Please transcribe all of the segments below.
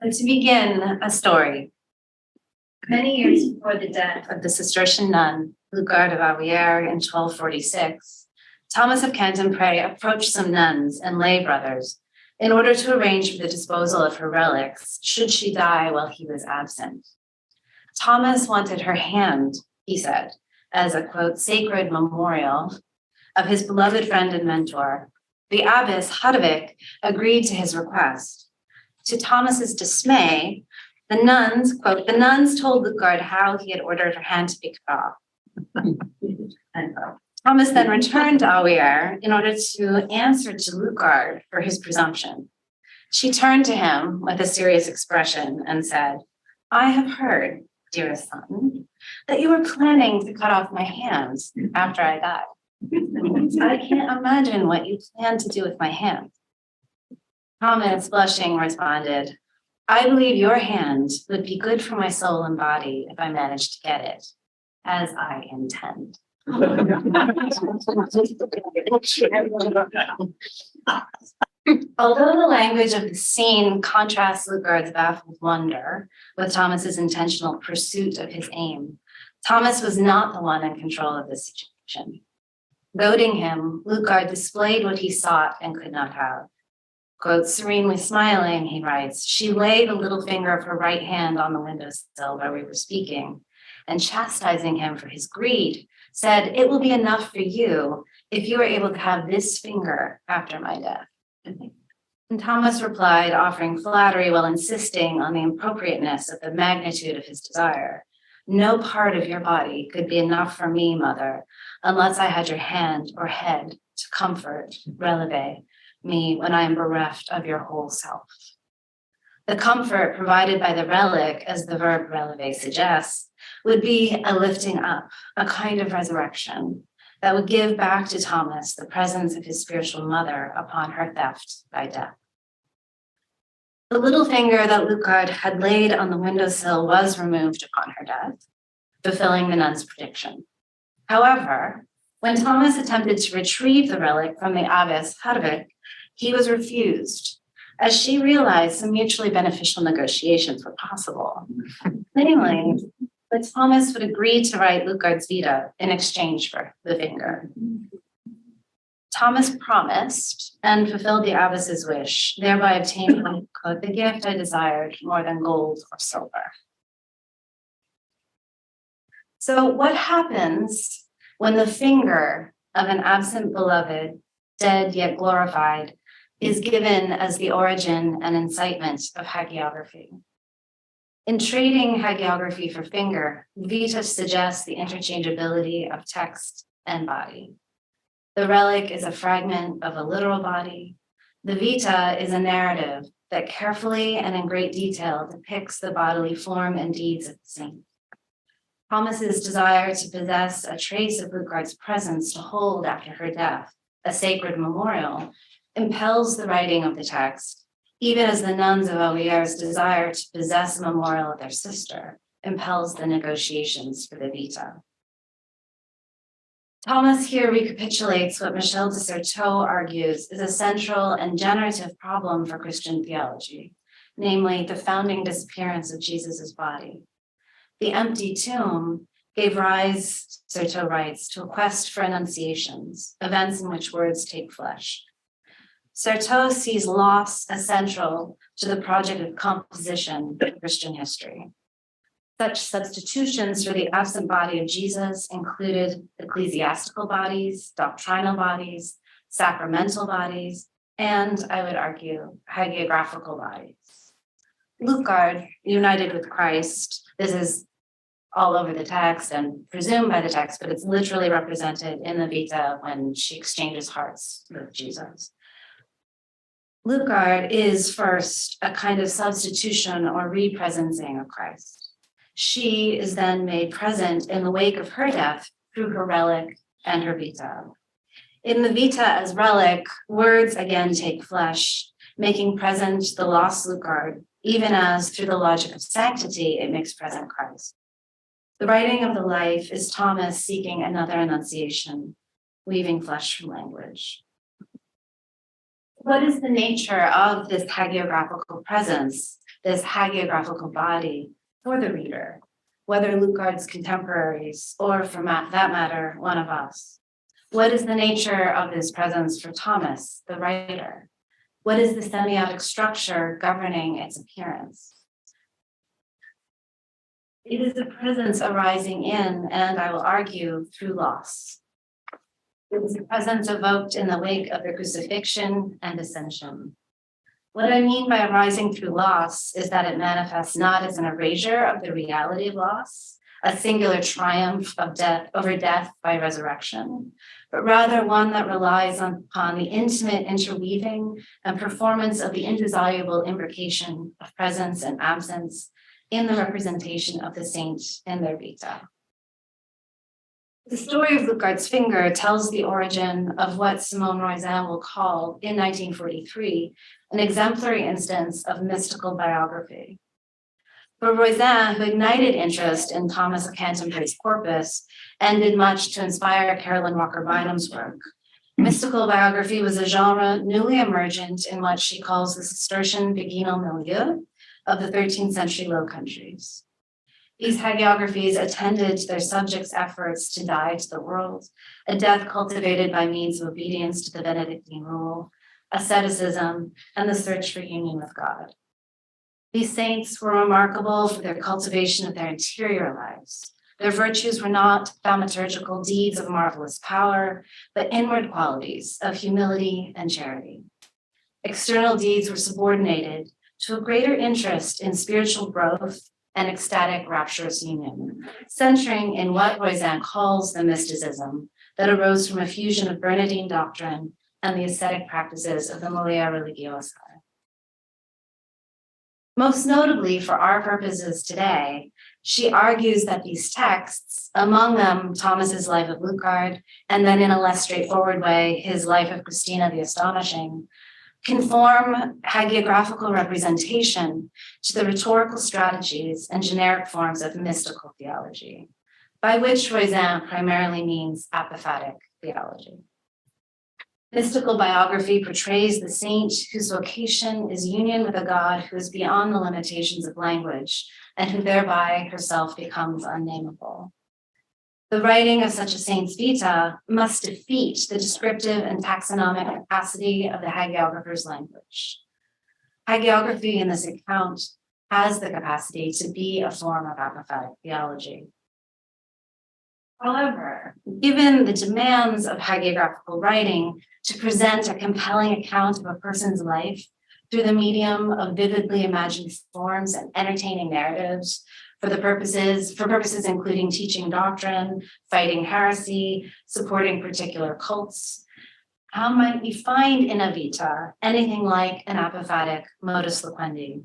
But to begin a story, many years before the death of the Cistercian nun, Lucard of Auxerre in 1246, Thomas of Cantimpré approached some nuns and lay brothers in order to arrange for the disposal of her relics should she die while he was absent. Thomas wanted her hand, he said, as a, quote, sacred memorial of his beloved friend and mentor. The abbess, Hagiography, agreed to his request. To Thomas's dismay, the nuns, quote, the nuns told Lucard how he had ordered her hand to be cut off. Thomas then returned to Auxerre in order to answer to Lucard for his presumption. She turned to him with a serious expression and said, I have heard, dearest son, that you were planning to cut off my hands after I died. I can't imagine what you plan to do with my hand. Thomas, blushing, responded, I believe your hand would be good for my soul and body if I managed to get it, as I intend. Although the language of the scene contrasts Lucard's baffled wonder with Thomas's intentional pursuit of his aim, Thomas was not the one in control of the situation. Goading him, Lucard displayed what he sought and could not have. Quote, serenely smiling, he writes, she laid a little finger of her right hand on the windowsill where we were speaking, and chastising him for his greed, said, it will be enough for you if you are able to have this finger after my death. And Thomas replied, offering flattery while insisting on the appropriateness of the magnitude of his desire. No part of your body could be enough for me, mother, unless I had your hand or head to comfort, releve me when I am bereft of your whole self. The comfort provided by the relic, as the verb releve suggests, would be a lifting up, a kind of resurrection that would give back to Thomas the presence of his spiritual mother upon her theft by death. The little finger that Lucard had laid on the windowsill was removed upon her death, fulfilling the nun's prediction. However, when Thomas attempted to retrieve the relic from the abbess Hagiography, he was refused, as she realized some mutually beneficial negotiations were possible. Namely, that Thomas would agree to write Lucard's Vita in exchange for the finger. Thomas promised and fulfilled the abbess's wish, thereby obtaining the gift I desired more than gold or silver. So what happens when the finger of an absent beloved, dead yet glorified, is given as the origin and incitement of hagiography? In trading hagiography for finger, Vita suggests the interchangeability of text and body. The relic is a fragment of a literal body. The Vita is a narrative that carefully and in great detail depicts the bodily form and deeds of the saint. Thomas's desire to possess a trace of Lucard's presence to hold after her death, a sacred memorial, impels the writing of the text, even as the nuns of Auxerre's desire to possess a memorial of their sister impels the negotiations for the Vita. Thomas here recapitulates what Michel de Certeau argues is a central and generative problem for Christian theology, namely the founding disappearance of Jesus's body. The empty tomb gave rise, Certeau writes, to a quest for annunciations, events in which words take flesh. Certeau sees loss as central to the project of composition in Christian history. Such substitutions for the absent body of Jesus included ecclesiastical bodies, doctrinal bodies, sacramental bodies, and, I would argue, hagiographical bodies. Lucard, united with Christ, this is all over the text and presumed by the text, but it's literally represented in the Vita when she exchanges hearts with Jesus. Lucard is first a kind of substitution or represencing of Christ. She is then made present in the wake of her death through her relic and her Vita. In the Vita as relic, words again take flesh, making present the lost Lucard, even as through the logic of sanctity, it makes present Christ. The writing of the life is Thomas seeking another annunciation, weaving flesh from language. What is the nature of this hagiographical presence this hagiographical body for the reader, whether Lucard's contemporaries or, for that matter, one of us? What is the nature of this presence for Thomas, the writer? What is the semiotic structure governing its appearance? It is a presence arising in, and I will argue, through loss. It is a presence evoked in the wake of the crucifixion and ascension. What I mean by arising through loss is that it manifests not as an erasure of the reality of loss, a singular triumph of death over death by resurrection, but rather one that relies upon the intimate interweaving and performance of the indissoluble imbrication of presence and absence in the representation of the saint in their vita. The story of Lucard's finger tells the origin of what Simone Roizan will call, in 1943, an exemplary instance of mystical biography. For Roizan, who ignited interest in Thomas of Canterbury's corpus and did much to inspire Carolyn Walker Bynum's work, mystical biography was a genre newly emergent in what she calls the Cistercian beguinal milieu of the 13th century Low Countries. These hagiographies attended to their subjects' efforts to die to the world, a death cultivated by means of obedience to the Benedictine rule, asceticism, and the search for union with God. These saints were remarkable for their cultivation of their interior lives. Their virtues were not thaumaturgical deeds of marvelous power, but inward qualities of humility and charity. External deeds were subordinated to a greater interest in spiritual growth and ecstatic rapturous union, centering in what Roizan calls the mysticism that arose from a fusion of Bernardine doctrine and the ascetic practices of the Molia Religiosa. Most notably, for our purposes today, she argues that these texts, among them Thomas's Life of Lucard, and then in a less straightforward way, his Life of Christina the Astonishing, conform hagiographical representation to the rhetorical strategies and generic forms of mystical theology, by which Roizan primarily means apophatic theology. Mystical biography portrays the saint whose vocation is union with a God who is beyond the limitations of language and who thereby herself becomes unnameable. The writing of such a saint's vita must defeat the descriptive and taxonomic capacity of the hagiographer's language. Hagiography in this account has the capacity to be a form of apophatic theology. However, given the demands of hagiographical writing to present a compelling account of a person's life through the medium of vividly imagined forms and entertaining narratives, for purposes including teaching doctrine, fighting heresy, supporting particular cults, how might we find in a vita anything like an apophatic modus loquendi?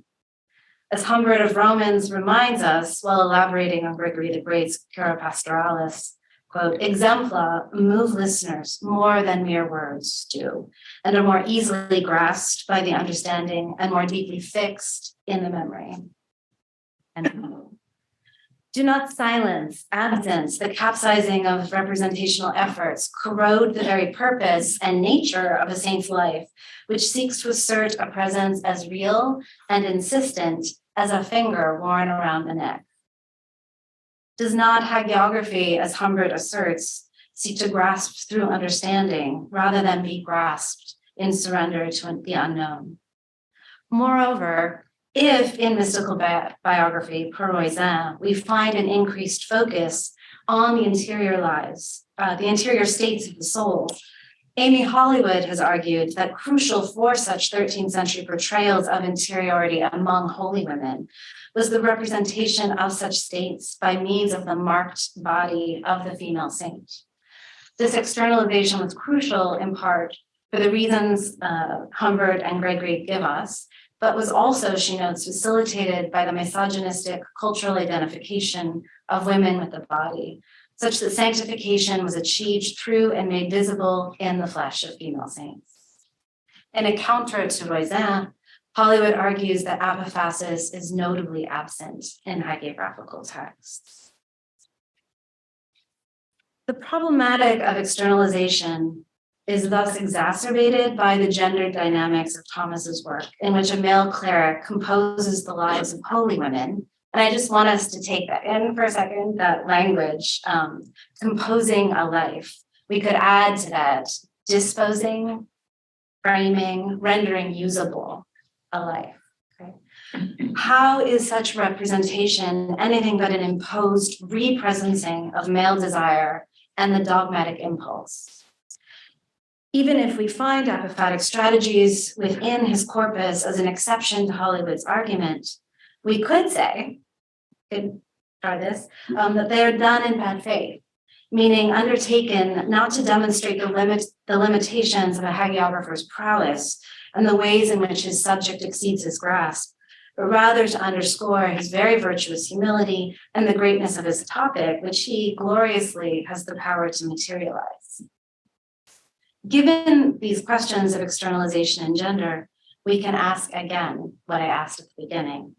As Humbert of Romans reminds us while elaborating on Gregory the Great's Cura Pastoralis, quote, exempla move listeners more than mere words do, and are more easily grasped by the understanding and more deeply fixed in the memory. And do not silence, absence, the capsizing of representational efforts corrode the very purpose and nature of a saint's life, which seeks to assert a presence as real and insistent as a finger worn around the neck. Does not hagiography, as Humbert asserts, seek to grasp through understanding rather than be grasped in surrender to the unknown? Moreover, if in mystical biography, per Roizan, we find an increased focus on the interior lives, the interior states of the soul, Amy Hollywood has argued that crucial for such 13th century portrayals of interiority among holy women was the representation of such states by means of the marked body of the female saint. This externalization was crucial in part for the reasons Humbert and Gregory give us, but was also, she notes, facilitated by the misogynistic cultural identification of women with the body, such that sanctification was achieved through and made visible in the flesh of female saints. In a counter to Roizan, Hollywood argues that apophasis is notably absent in hagiographical texts. The problematic of externalization is thus exacerbated by the gendered dynamics of Thomas's work, in which a male cleric composes the lives of holy women. And I just want us to take that in for a second, that language, composing a life. We could add to that disposing, framing, rendering usable a life. Okay? How is such representation anything but an imposed representing of male desire and the dogmatic impulse? Even if we find apophatic strategies within his corpus as an exception to Hollywood's argument, we could say, that they are done in bad faith, meaning undertaken not to demonstrate the limitations of a hagiographer's prowess and the ways in which his subject exceeds his grasp, but rather to underscore his very virtuous humility and the greatness of his topic, which he gloriously has the power to materialize. Given these questions of externalization and gender, we can ask again what I asked at the beginning.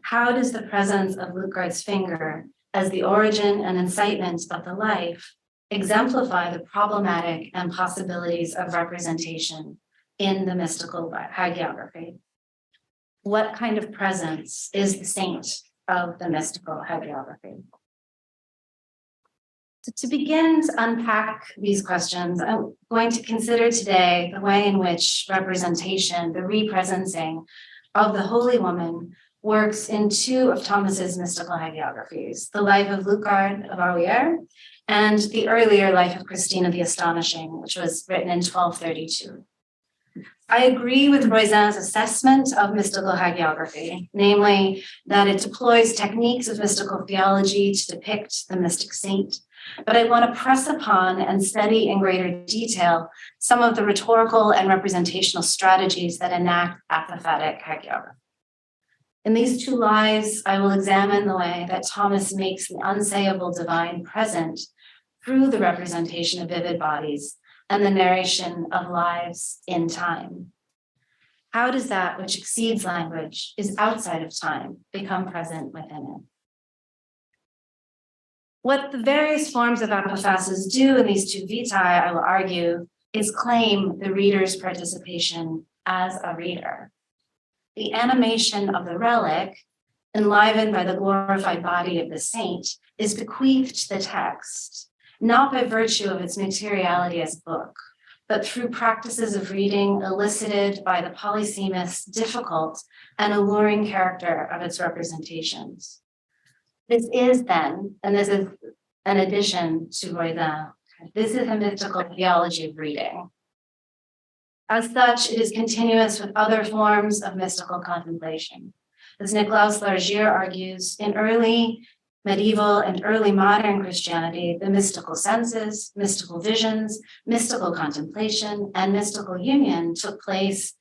How does the presence of Lutgard's finger as the origin and incitement of the life exemplify the problematic and possibilities of representation in the mystical hagiography? What kind of presence is the saint of the mystical hagiography? So to begin to unpack these questions, I'm going to consider today the way in which representation, the representing of the Holy Woman, works in two of Thomas's mystical hagiographies, the life of Lutgard of Arlier and the earlier life of Christina the Astonishing, which was written in 1232. I agree with Roizin's assessment of mystical hagiography, namely that it deploys techniques of mystical theology to depict the mystic saint, but I want to press upon and study in greater detail some of the rhetorical and representational strategies that enact apophatic hagiography. In these two lives, I will examine the way that Thomas makes the unsayable divine present through the representation of vivid bodies and the narration of lives in time. How does that which exceeds language, is outside of time, become present within it? What the various forms of apophasis do in these two vitae, I will argue, is claim the reader's participation as a reader. The animation of the relic, enlivened by the glorified body of the saint, is bequeathed to the text, not by virtue of its materiality as book, but through practices of reading elicited by the polysemous, difficult, and alluring character of its representations. This is then, and this is an addition to Roizin, this is a mystical theology of reading. As such, it is continuous with other forms of mystical contemplation. As Nicolaus Largier argues, in early medieval and early modern Christianity, the mystical senses, mystical visions, mystical contemplation, and mystical union took place,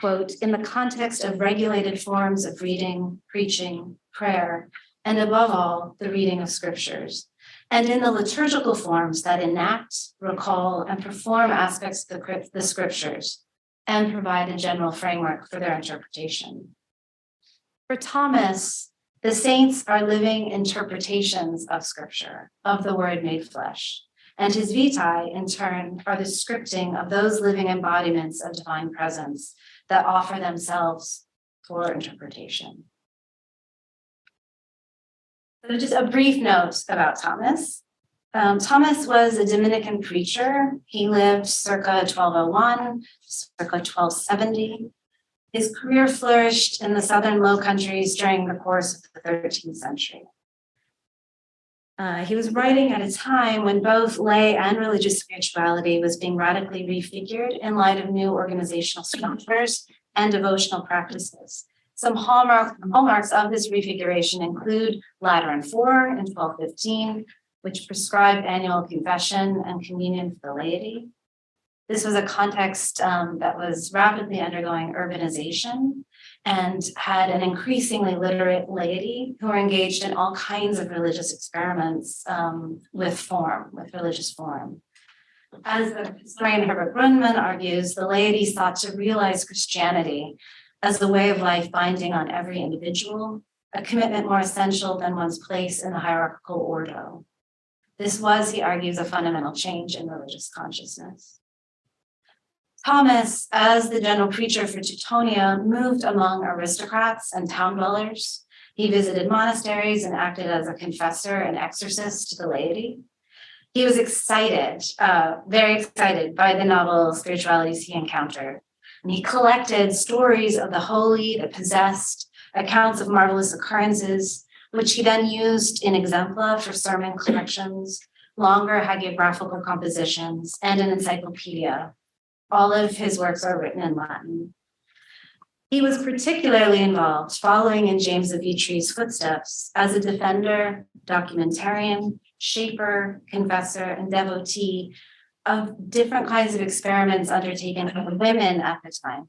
quote, in the context of regulated forms of reading, preaching, prayer, and above all, the reading of scriptures, and in the liturgical forms that enact, recall, and perform aspects of the scriptures and provide a general framework for their interpretation. For Thomas, the saints are living interpretations of scripture, of the word made flesh, and his vitae, in turn, are the scripting of those living embodiments of divine presence that offer themselves for interpretation. So just a brief note about Thomas. Thomas was a Dominican preacher. He lived circa 1201, circa 1270. His career flourished in the southern Low Countries during the course of the 13th century. He was writing at a time when both lay and religious spirituality was being radically refigured in light of new organizational structures and devotional practices. Some hallmarks of this refiguration include Lateran IV in 1215, which prescribed annual confession and communion for the laity. This was a context that was rapidly undergoing urbanization and had an increasingly literate laity who were engaged in all kinds of religious experiments with religious form. As the historian Herbert Brunman argues, the laity sought to realize Christianity as the way of life binding on every individual, a commitment more essential than one's place in the hierarchical ordo. This was, he argues, a fundamental change in religious consciousness. Thomas, as the general preacher for Teutonia, moved among aristocrats and town dwellers. He visited monasteries and acted as a confessor and exorcist to the laity. He was excited, very excited by the novel spiritualities he encountered. And he collected stories of the holy, the possessed, accounts of marvelous occurrences, which he then used in exempla for sermon collections, longer hagiographical compositions, and an encyclopedia. All of his works are written in Latin. He was particularly involved, following in James of Vitri's footsteps, as a defender, documentarian, shaper, confessor, and devotee of different kinds of experiments undertaken by women at the time,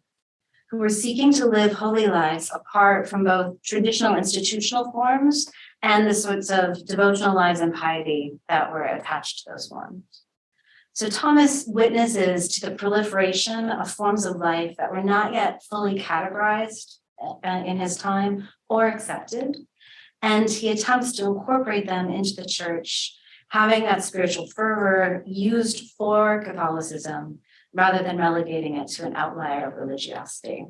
who were seeking to live holy lives apart from both traditional institutional forms and the sorts of devotional lives and piety that were attached to those forms. So Thomas witnesses to the proliferation of forms of life that were not yet fully categorized in his time or accepted, and he attempts to incorporate them into the church, having that spiritual fervor used for Catholicism rather than relegating it to an outlier of religiosity.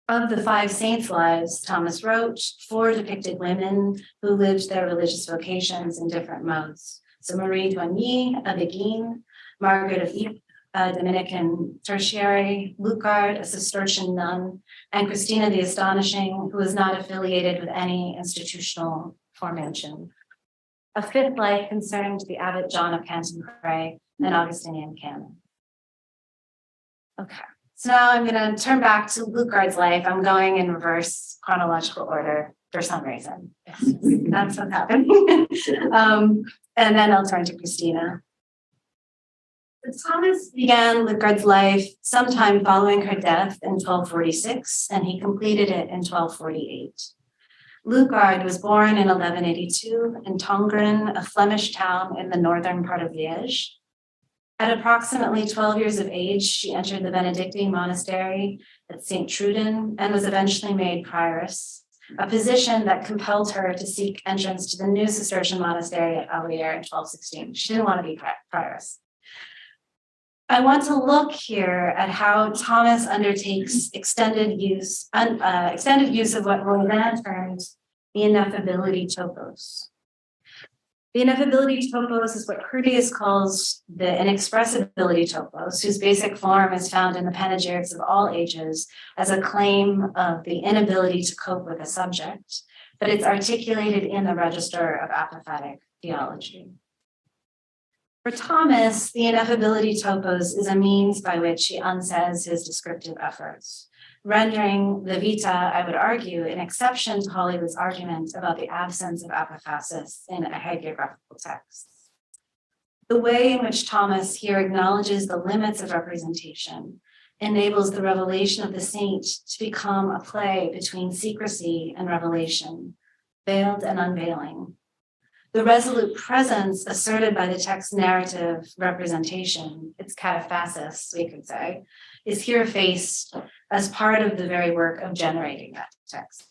Of the 5 saints' lives Thomas wrote, 4 depicted women who lived their religious vocations in different modes. So Marie Doigny, a Beguine, Margaret of Ypres, a Dominican tertiary, Lucard, a Cistercian nun, and Christina the Astonishing, who was not affiliated with any institutional formation. A 5th life concerned the Abbot John of Canterbury, an Augustinian canon. Okay, so now I'm going to turn back to Lucard's life. I'm going in reverse chronological order for some reason. That's what's happening. And then I'll turn to Christina. Thomas began Lucard's life sometime following her death in 1246, and he completed it in 1248. Lucard was born in 1182 in Tongeren, a Flemish town in the northern part of Liège. At approximately 12 years of age, she entered the Benedictine monastery at St. Truden and was eventually made prioress, a position that compelled her to seek entrance to the new Cistercian monastery at Allier in 1216. She didn't want to be prioress. I want to look here at how Thomas undertakes extended use of what Rolland termed the ineffability topos. The ineffability topos is what Curtius calls the inexpressibility topos, whose basic form is found in the panegyrics of all ages as a claim of the inability to cope with a subject, but it's articulated in the register of apophatic theology. For Thomas, the ineffability topos is a means by which he unsays his descriptive efforts, rendering the Vita, I would argue, an exception to Hollywood's argument about the absence of apophasis in a hagiographical text. The way in which Thomas here acknowledges the limits of representation enables the revelation of the saint to become a play between secrecy and revelation, veiled and unveiling. The resolute presence asserted by the text's narrative representation, its cataphasis, we could say, is here faced as part of the very work of generating that text.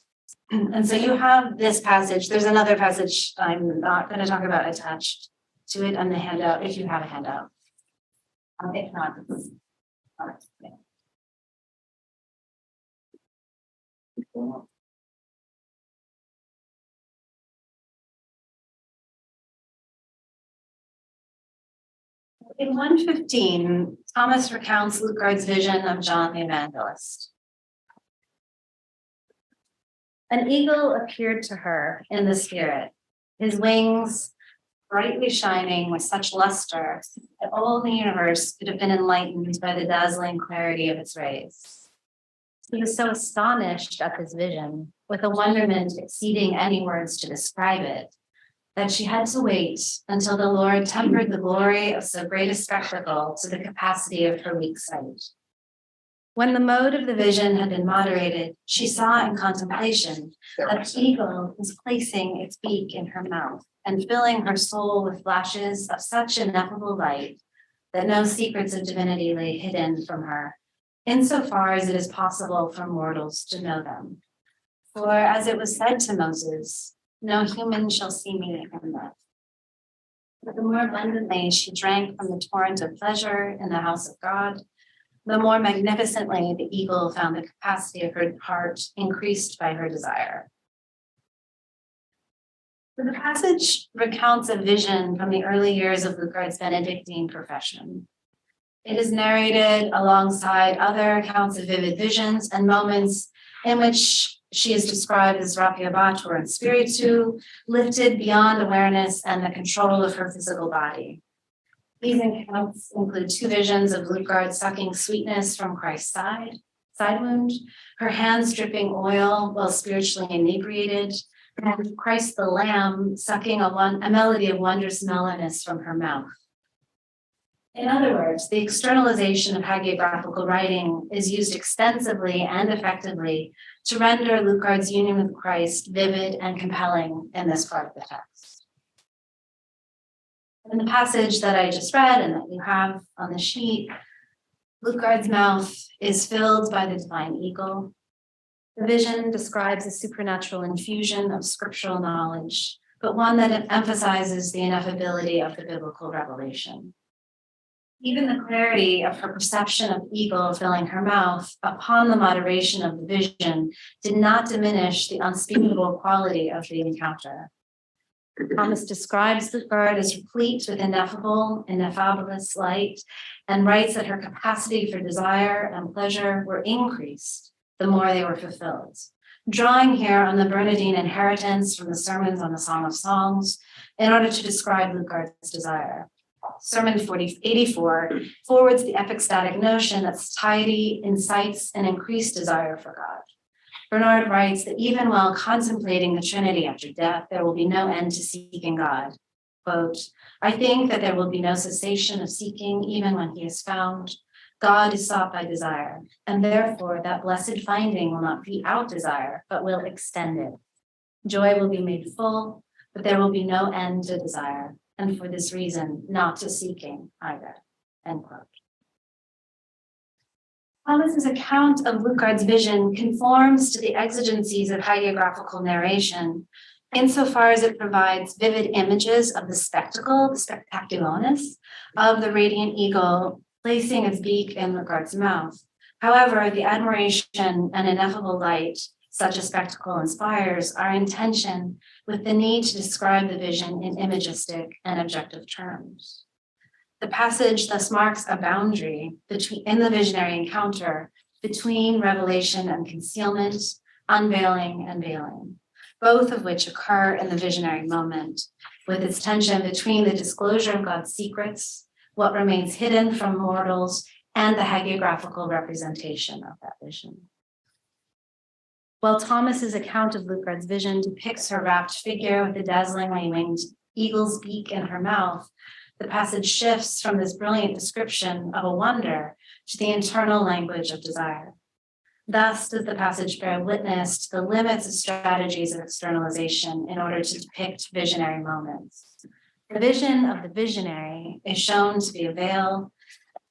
And so you have this passage. There's another passage I'm not going to talk about attached to it on the handout, if you have a handout. If not, it's In 115, Thomas recounts Lucard's vision of John the Evangelist. An eagle appeared to her in the spirit, his wings brightly shining with such luster that all the universe could have been enlightened by the dazzling clarity of its rays. He was so astonished at this vision, with a wonderment exceeding any words to describe it, that she had to wait until the Lord tempered the glory of so great a spectacle to the capacity of her weak sight. When the mode of the vision had been moderated, she saw in contemplation that the eagle was placing its beak in her mouth and filling her soul with flashes of such ineffable light that no secrets of divinity lay hidden from her, insofar as it is possible for mortals to know them. For as it was said to Moses, no human shall see me and live. But the more abundantly she drank from the torrent of pleasure in the house of God, the more magnificently the eagle found the capacity of her heart increased by her desire. The passage recounts a vision from the early years of Lutgard's Benedictine profession. It is narrated alongside other accounts of vivid visions and moments in which she is described as rapiabatur and spiritu, lifted beyond awareness and the control of her physical body. These accounts include two visions of Lutgard sucking sweetness from Christ's side wound, her hands dripping oil while spiritually inebriated, and Christ the Lamb sucking a melody of wondrous mellowness from her mouth. In other words, the externalization of hagiographical writing is used extensively and effectively to render Lutgard's union with Christ vivid and compelling in this part of the text. In the passage that I just read and that you have on the sheet, Lutgard's mouth is filled by the divine eagle. The vision describes a supernatural infusion of scriptural knowledge, but one that emphasizes the ineffability of the biblical revelation. Even the clarity of her perception of eagle filling her mouth upon the moderation of the vision did not diminish the unspeakable quality of the encounter. Thomas describes Lutgard as replete with ineffabilis light, and writes that her capacity for desire and pleasure were increased the more they were fulfilled. Drawing here on the Bernardine inheritance from the sermons on the Song of Songs in order to describe Lutgard's desire. Sermon 84 forwards the epicstatic notion that satiety incites an increased desire for God. Bernard writes that even while contemplating the Trinity after death, there will be no end to seeking God. Quote, I think that there will be no cessation of seeking even when he is found. God is sought by desire, and therefore that blessed finding will not beat out desire, but will extend it. Joy will be made full, but there will be no end to desire, and for this reason, not to seeking either. End quote. Thomas's account of Lutgard's vision conforms to the exigencies of hagiographical narration, insofar as it provides vivid images of the spectacle, the spectaculonis, of the radiant eagle placing its beak in Lutgard's mouth. However, the admiration and ineffable light such a spectacle inspires are in tension with the need to describe the vision in imagistic and objective terms. The passage thus marks a boundary in the visionary encounter between revelation and concealment, unveiling and veiling, both of which occur in the visionary moment, with its tension between the disclosure of God's secrets, what remains hidden from mortals, and the hagiographical representation of that vision. While Thomas's account of Lutgard's vision depicts her wrapped figure with the dazzlingly winged eagle's beak in her mouth, the passage shifts from this brilliant description of a wonder to the internal language of desire. Thus does the passage bear witness to the limits of strategies of externalization in order to depict visionary moments. The vision of the visionary is shown to be a veil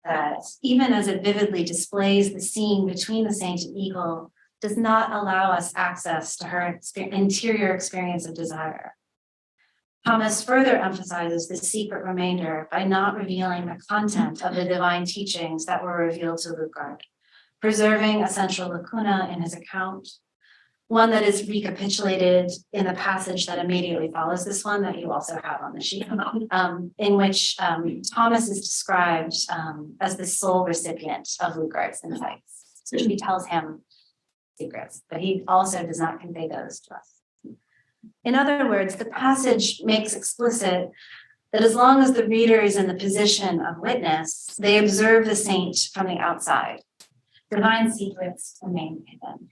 that, even as it vividly displays the scene between the saint and eagle, does not allow us access to her interior experience of desire. Thomas further emphasizes the secret remainder by not revealing the content of the divine teachings that were revealed to Lutgard, preserving a central lacuna in his account, one that is recapitulated in the passage that immediately follows this one that you also have on the sheet, in which Thomas is described as the sole recipient of Lutgard's insights. So she tells him secrets, but he also does not convey those to us. In other words, the passage makes explicit that as long as the reader is in the position of witness, they observe the saint from the outside. Divine secrets remain hidden.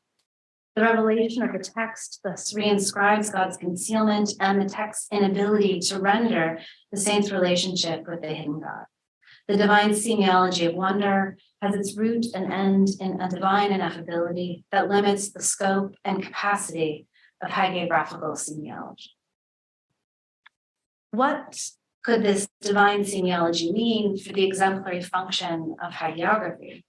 The revelation of the text thus reinscribes God's concealment and the text's inability to render the saint's relationship with the hidden God. The divine semiology of wonder has its root and end in a divine ineffability that limits the scope and capacity of hagiographical semiology. What could this divine semiology mean for the exemplary function of hagiography?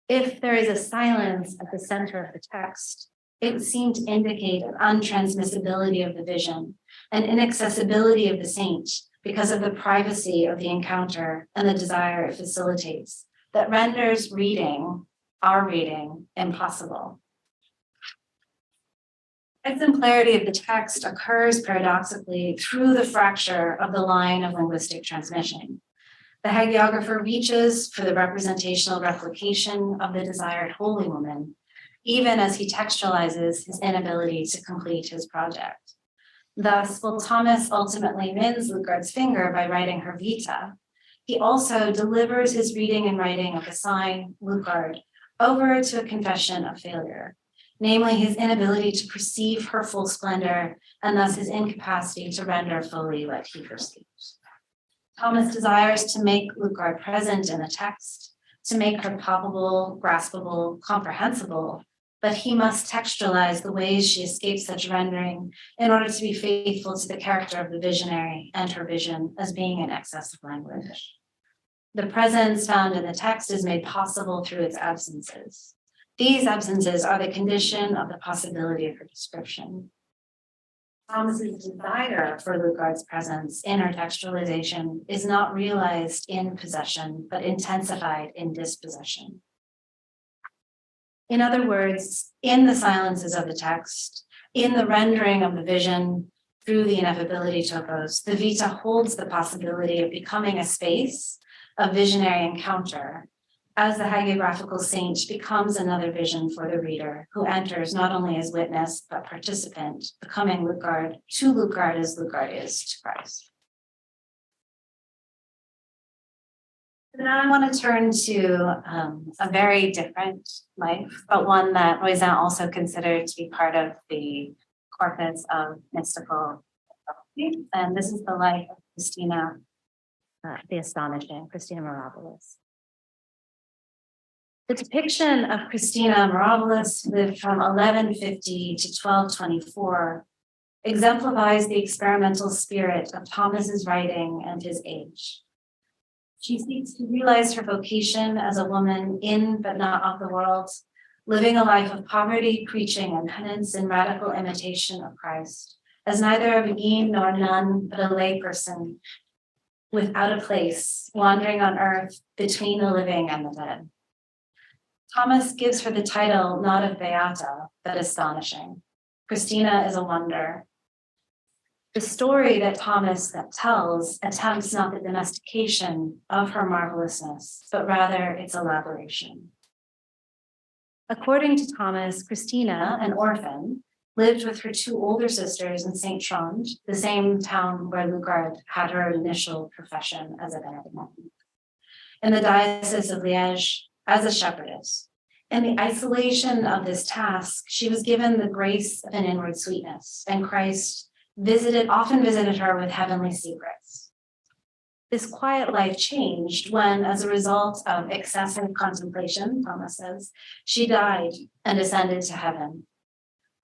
If there is a silence at the center of the text, it would seem to indicate an untransmissibility of the vision, an inaccessibility of the saint because of the privacy of the encounter and the desire it facilitates that renders our reading, impossible. Exemplarity of the text occurs paradoxically through the fracture of the line of linguistic transmission. The hagiographer reaches for the representational replication of the desired holy woman, even as he textualizes his inability to complete his project. Thus, while Thomas ultimately wins Lutgard's finger by writing her Vita, he also delivers his reading and writing of the sign, Lutgard, over to a confession of failure, namely his inability to perceive her full splendor and thus his incapacity to render fully what he perceives. Thomas desires to make Lutgard present in the text, to make her palpable, graspable, comprehensible, but he must textualize the ways she escapes such rendering in order to be faithful to the character of the visionary and her vision as being in excess of language. The presence found in the text is made possible through its absences. These absences are the condition of the possibility of her description. Thomas's desire for Lutgard's presence in her textualization is not realized in possession, but intensified in dispossession. In other words, in the silences of the text, in the rendering of the vision through the ineffability topos, the Vita holds the possibility of becoming a space of visionary encounter, as the hagiographical saint becomes another vision for the reader, who enters not only as witness, but participant, becoming Lutgard to Lutgard as Lutgard is to Christ. Now I want to turn to a very different life, but one that Roisin also considered to be part of the corpus of mystical philosophy. And this is the life of Christina, the astonishing Christina Mirabilis. The depiction of Christina Mirabilis, lived from 1150 to 1224, exemplifies the experimental spirit of Thomas's writing and his age. She seeks to realize her vocation as a woman in but not of the world, living a life of poverty, preaching, and penance in radical imitation of Christ, as neither a beguine nor nun, but a lay person without a place, wandering on earth between the living and the dead. Thomas gives her the title not of Beata, but astonishing. Christina is a wonder. The story that Thomas tells attempts not the domestication of her marvelousness, but rather its elaboration. According to Thomas, Christina, an orphan, lived with her two older sisters in St. Trond, the same town where Lutgard had her initial profession as a Benedictine, in the Diocese of Liège as a shepherdess. In the isolation of this task, she was given the grace of an inward sweetness, and Christ often visited her with heavenly secrets. This quiet life changed when, as a result of excessive contemplation, Thomas says, she died and ascended to heaven.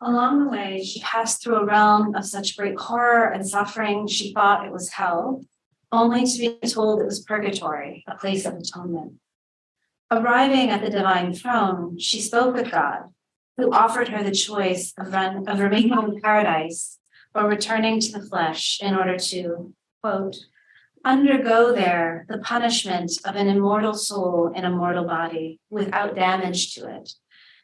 Along the way, she passed through a realm of such great horror and suffering, she thought it was hell, only to be told it was purgatory, a place of atonement. Arriving at the divine throne, she spoke with God, who offered her the choice of remaining in paradise or returning to the flesh in order to, quote, undergo there the punishment of an immortal soul in a mortal body without damage to it.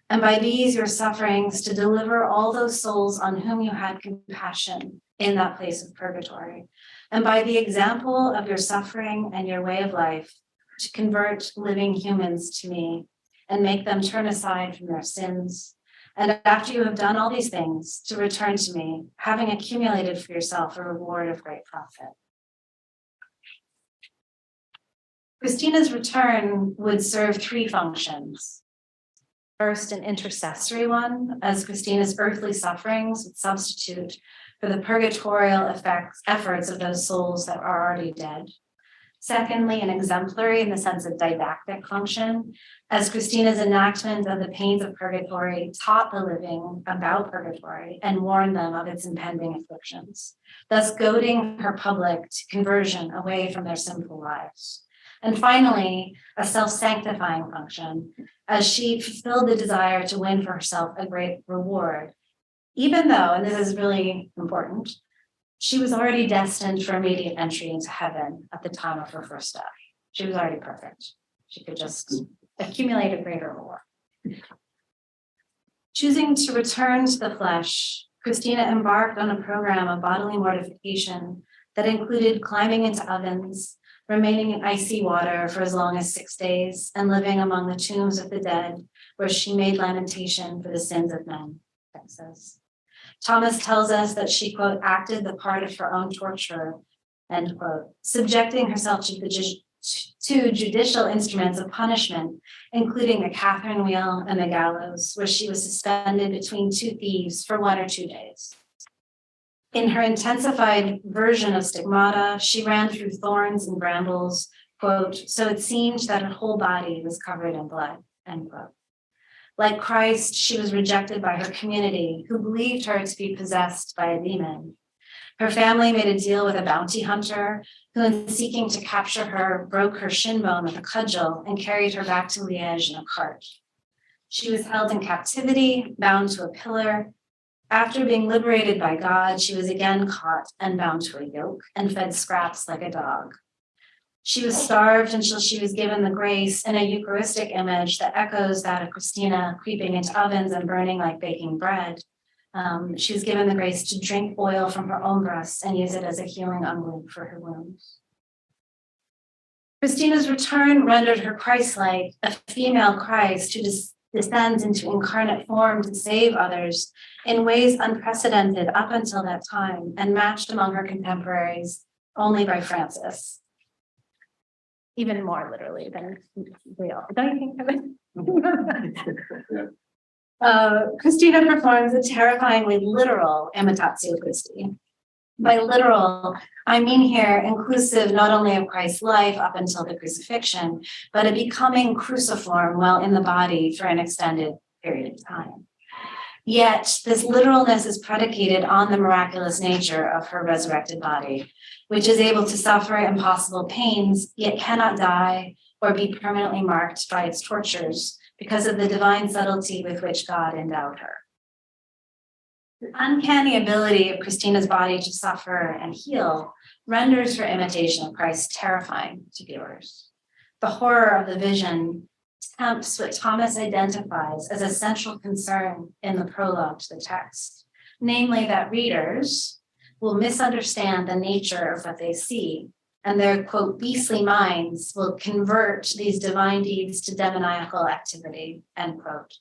And by these your sufferings to deliver all those souls on whom you had compassion in that place of purgatory. And by the example of your suffering and your way of life, to convert living humans to me and make them turn aside from their sins. And after you have done all these things, to return to me, having accumulated for yourself a reward of great profit. Christina's return would serve three functions. First, an intercessory one, as Christina's earthly sufferings would substitute for the purgatorial efforts of those souls that are already dead. Secondly, an exemplary in the sense of didactic function, as Christina's enactment of the pains of purgatory taught the living about purgatory and warned them of its impending afflictions, thus goading her public to conversion away from their sinful lives. And finally, a self-sanctifying function, as she fulfilled the desire to win for herself a great reward, even though, and this is really important, she was already destined for immediate entry into heaven at the time of her first death. She was already perfect. She could just accumulate a greater reward. Choosing to return to the flesh, Christina embarked on a program of bodily mortification that included climbing into ovens, remaining in icy water for as long as 6 days, and living among the tombs of the dead, where she made lamentation for the sins of men, text says. Thomas tells us that she, quote, acted the part of her own torturer, end quote, subjecting herself to judicial instruments of punishment, including the Catherine wheel and the gallows, where she was suspended between two thieves for 1 or 2 days. In her intensified version of stigmata, she ran through thorns and brambles, quote, so it seemed that her whole body was covered in blood, end quote. Like Christ, she was rejected by her community, who believed her to be possessed by a demon. Her family made a deal with a bounty hunter, who, in seeking to capture her, broke her shin bone with a cudgel and carried her back to Liège in a cart. She was held in captivity, bound to a pillar. After being liberated by God, she was again caught and bound to a yoke and fed scraps like a dog. She was starved until she was given the grace in a Eucharistic image that echoes that of Christina creeping into ovens and burning like baking bread. She was given the grace to drink oil from her own breasts and use it as a healing unguent for her wounds. Christina's return rendered her Christ-like, a female Christ who descends into incarnate form to save others in ways unprecedented up until that time and matched among her contemporaries only by Francis. Even more literally than real. Don't you think? Christina performs a terrifyingly literal imitatio Christi. By literal, I mean here inclusive not only of Christ's life up until the crucifixion, but a becoming cruciform while in the body for an extended period of time. Yet this literalness is predicated on the miraculous nature of her resurrected body, which is able to suffer impossible pains, yet cannot die or be permanently marked by its tortures because of the divine subtlety with which God endowed her. The uncanny ability of Christina's body to suffer and heal renders her imitation of Christ terrifying to viewers. The horror of the vision tempts what Thomas identifies as a central concern in the prologue to the text, namely that readers will misunderstand the nature of what they see, and their, quote, beastly minds will convert these divine deeds to demoniacal activity, end quote.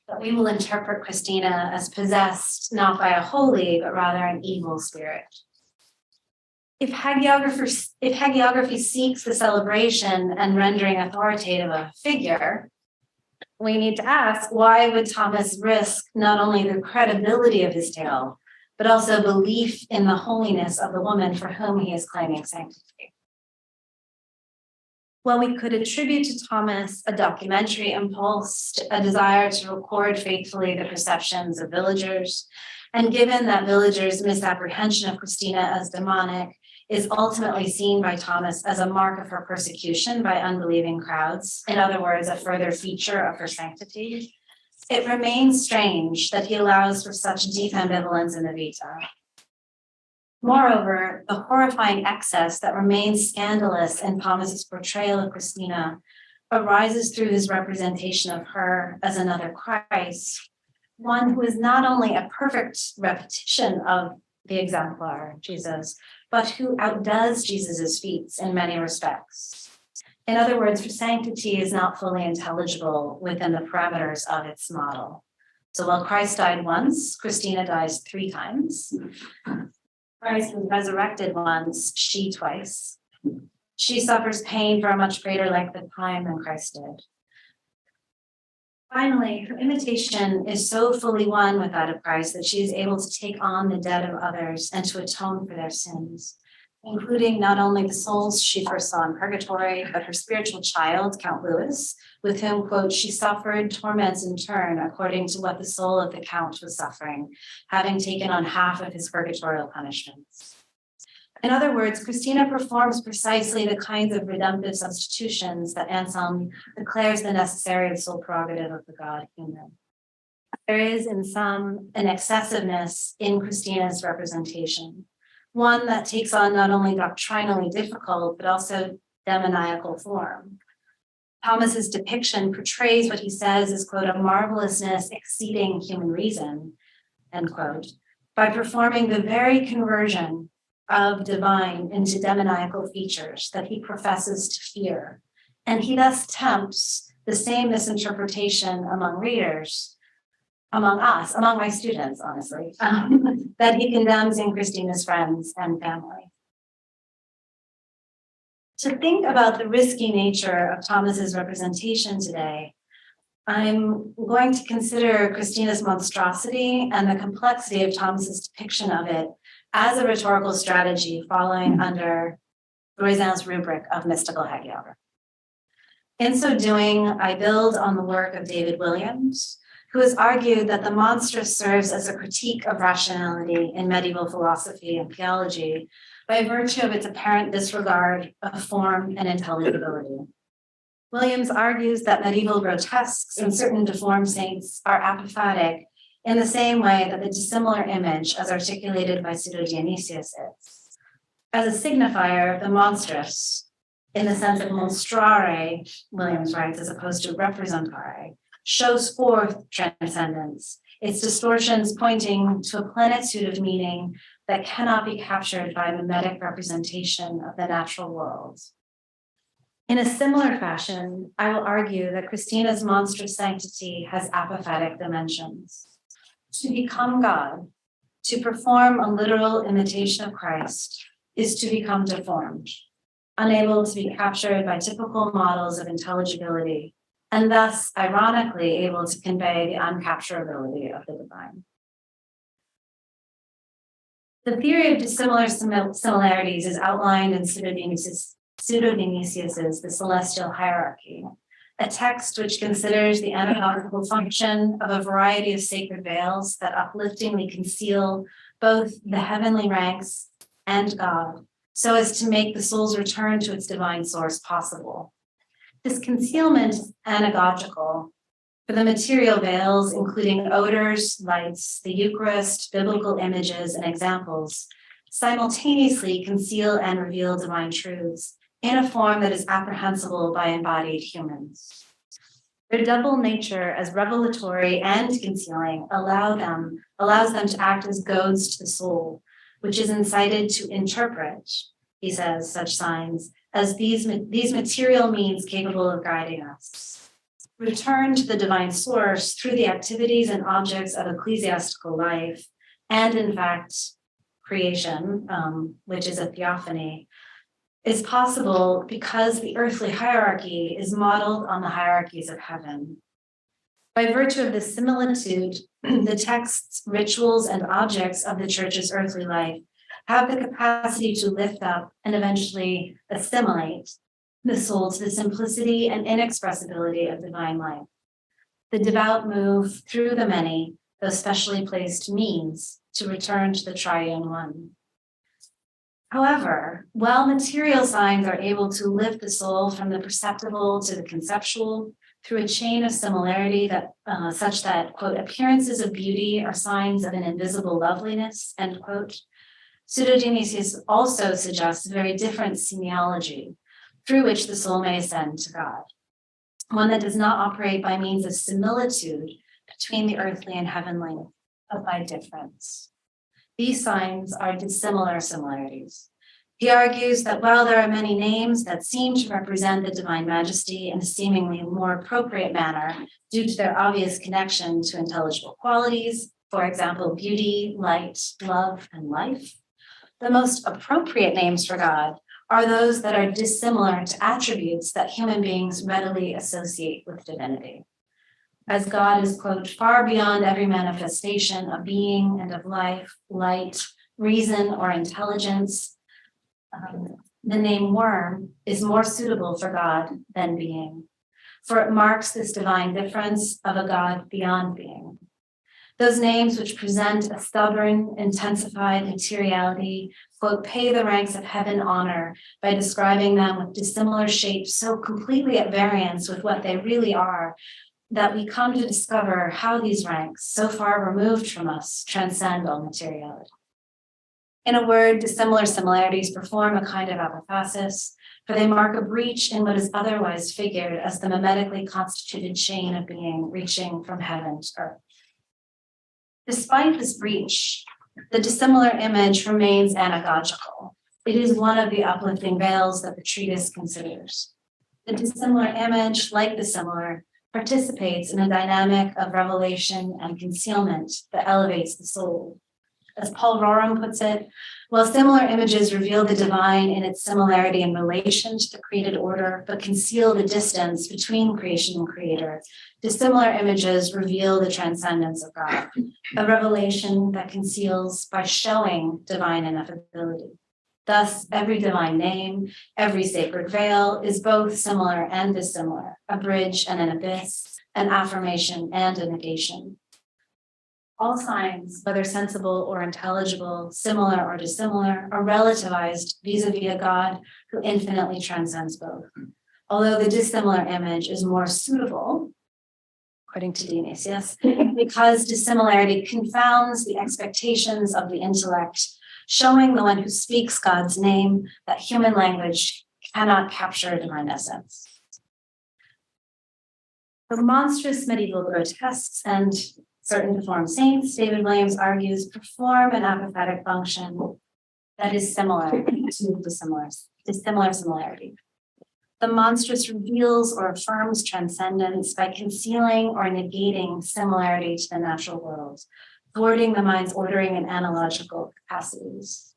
But we will interpret Christina as possessed not by a holy, but rather an evil spirit. If hagiography seeks the celebration and rendering authoritative of a figure, we need to ask, why would Thomas risk not only the credibility of his tale, but also belief in the holiness of the woman for whom he is claiming sanctity? Well, we could attribute to Thomas a documentary impulse, a desire to record faithfully the perceptions of villagers, and given that villagers' misapprehension of Christina as demonic is ultimately seen by Thomas as a mark of her persecution by unbelieving crowds, in other words, a further feature of her sanctity, it remains strange that he allows for such deep ambivalence in the Vita. Moreover, the horrifying excess that remains scandalous in Thomas's portrayal of Christina arises through his representation of her as another Christ, one who is not only a perfect repetition of the exemplar, Jesus, but who outdoes Jesus's feats in many respects. In other words, her sanctity is not fully intelligible within the parameters of its model. So while Christ died once, Christina dies 3 times. Christ was resurrected once, she twice. She suffers pain for a much greater length of time than Christ did. Finally, her imitation is so fully one with that of Christ that she is able to take on the debt of others and to atone for their sins, including not only the souls she first saw in purgatory, but her spiritual child, Count Louis, with whom, quote, she suffered torments in turn according to what the soul of the Count was suffering, having taken on half of his purgatorial punishments. In other words, Christina performs precisely the kinds of redemptive substitutions that Anselm declares the necessary sole prerogative of the God human. There is, in sum, an excessiveness in Christina's representation, one that takes on not only doctrinally difficult, but also demoniacal form. Thomas's depiction portrays what he says is, quote, a marvelousness exceeding human reason, end quote, by performing the very conversion of divine into demoniacal features that he professes to fear. And he thus tempts the same misinterpretation among readers, among us, among my students, honestly, that he condemns in Christina's friends and family. To think about the risky nature of Thomas's representation today, I'm going to consider Christina's monstrosity and the complexity of Thomas's depiction of it as a rhetorical strategy following under Roizin's rubric of mystical hagiography. In so doing, I build on the work of David Williams, who has argued that the monstrous serves as a critique of rationality in medieval philosophy and theology by virtue of its apparent disregard of form and intelligibility. Williams argues that medieval grotesques and certain deformed saints are apophatic in the same way that the dissimilar image as articulated by Pseudo-Dionysius is. As a signifier, the monstrous, in the sense of monstrare, Williams writes, as opposed to representare, shows forth transcendence, its distortions pointing to a plenitude of meaning that cannot be captured by mimetic representation of the natural world. In a similar fashion, I will argue that Christina's monstrous sanctity has apophatic dimensions. To become God, to perform a literal imitation of Christ, is to become deformed, unable to be captured by typical models of intelligibility, and thus, ironically, able to convey the uncapturability of the divine. The theory of dissimilar similarities is outlined in Pseudo-Dionysius's The Celestial Hierarchy, a text which considers the anatomical function of a variety of sacred veils that upliftingly conceal both the heavenly ranks and God, so as to make the soul's return to its divine source possible. This concealment is anagogical for the material veils, including odors, lights, the Eucharist, biblical images, and examples, simultaneously conceal and reveal divine truths in a form that is apprehensible by embodied humans. Their double nature as revelatory and concealing allows them to act as goads to the soul, which is incited to interpret, he says, such signs as these material means capable of guiding us. Return to the divine source through the activities and objects of ecclesiastical life, and in fact, creation, which is a theophany, is possible because the earthly hierarchy is modeled on the hierarchies of heaven. By virtue of this similitude, the texts, rituals, and objects of the church's earthly life have the capacity to lift up and eventually assimilate the soul to the simplicity and inexpressibility of divine life. The devout move through the many, though specially placed means, to return to the triune one. However, while material signs are able to lift the soul from the perceptible to the conceptual through a chain of similarity that such that, quote, appearances of beauty are signs of an invisible loveliness, end quote, Pseudo-Dionysius also suggests a very different semiology through which the soul may ascend to God, one that does not operate by means of similitude between the earthly and heavenly, but by difference. These signs are dissimilar similarities. He argues that while there are many names that seem to represent the divine majesty in a seemingly more appropriate manner due to their obvious connection to intelligible qualities, for example, beauty, light, love, and life, the most appropriate names for God are those that are dissimilar to attributes that human beings readily associate with divinity. As God is, quote, far beyond every manifestation of being and of life, light, reason, or intelligence, the name worm is more suitable for God than being, for it marks this divine difference of a God beyond being. Those names which present a stubborn, intensified materiality, quote, pay the ranks of heaven honor by describing them with dissimilar shapes so completely at variance with what they really are, that we come to discover how these ranks, so far removed from us, transcend all materiality. In a word, dissimilar similarities perform a kind of apophasis, for they mark a breach in what is otherwise figured as the mimetically constituted chain of being reaching from heaven to earth. Despite this breach, the dissimilar image remains anagogical. It is one of the uplifting veils that the treatise considers. The dissimilar image, like the similar, participates in a dynamic of revelation and concealment that elevates the soul. As Paul Roram puts it, while similar images reveal the divine in its similarity in relation to the created order, but conceal the distance between creation and creator, dissimilar images reveal the transcendence of God, a revelation that conceals by showing divine ineffability. Thus, every divine name, every sacred veil is both similar and dissimilar, a bridge and an abyss, an affirmation and a negation. All signs, whether sensible or intelligible, similar or dissimilar, are relativized vis-a-vis a God who infinitely transcends both. Although the dissimilar image is more suitable, according to Dionysius, because dissimilarity confounds the expectations of the intellect, showing the one who speaks God's name that human language cannot capture divine essence. The monstrous medieval grotesques and certain deformed saints, David Williams argues, perform an apathetic function that is similar to dissimilar similarity. The monstrous reveals or affirms transcendence by concealing or negating similarity to the natural world, thwarting the mind's ordering and analogical capacities.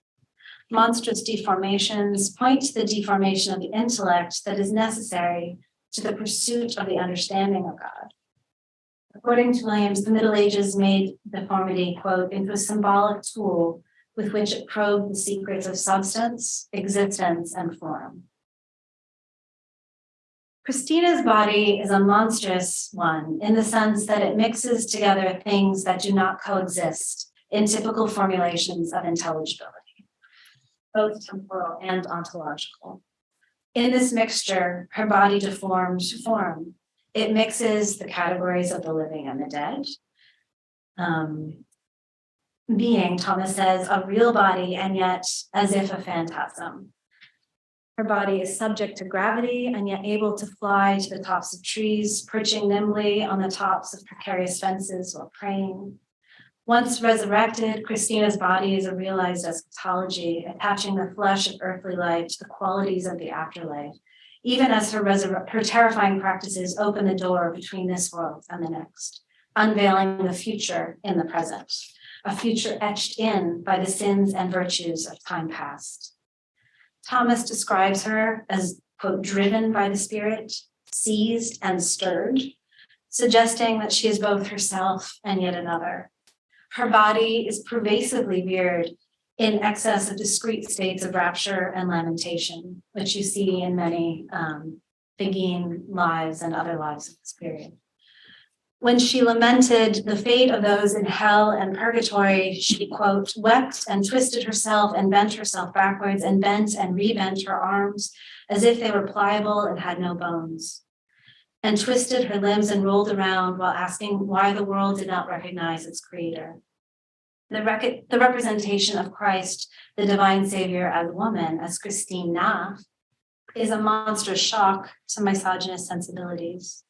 Monstrous deformations point to the deformation of the intellect that is necessary to the pursuit of the understanding of God. According to Williams, the Middle Ages made deformity, quote, into a symbolic tool with which it probed the secrets of substance, existence, and form. Christina's body is a monstrous one in the sense that it mixes together things that do not coexist in typical formulations of intelligibility, both temporal and ontological. In this mixture, her body deforms form. It mixes the categories of the living and the dead. Being, Thomas says, a real body and yet as if a phantasm. Her body is subject to gravity and yet able to fly to the tops of trees, perching nimbly on the tops of precarious fences while praying. Once resurrected, Christina's body is a realized eschatology, attaching the flesh of earthly life to the qualities of the afterlife, even as her terrifying practices open the door between this world and the next, unveiling the future in the present, a future etched in by the sins and virtues of time past. Thomas describes her as, quote, driven by the Spirit, seized and stirred, suggesting that she is both herself and yet another. Her body is pervasively veered in excess of discrete states of rapture and lamentation, which you see in many Beguine lives and other lives of this period. When she lamented the fate of those in hell and purgatory, she, quote, wept and twisted herself and bent herself backwards and bent and rebent her arms as if they were pliable and had no bones, and twisted her limbs and rolled around while asking why the world did not recognize its creator. The representation of Christ, the divine savior as woman, as Christina, is a monstrous shock to misogynist sensibilities.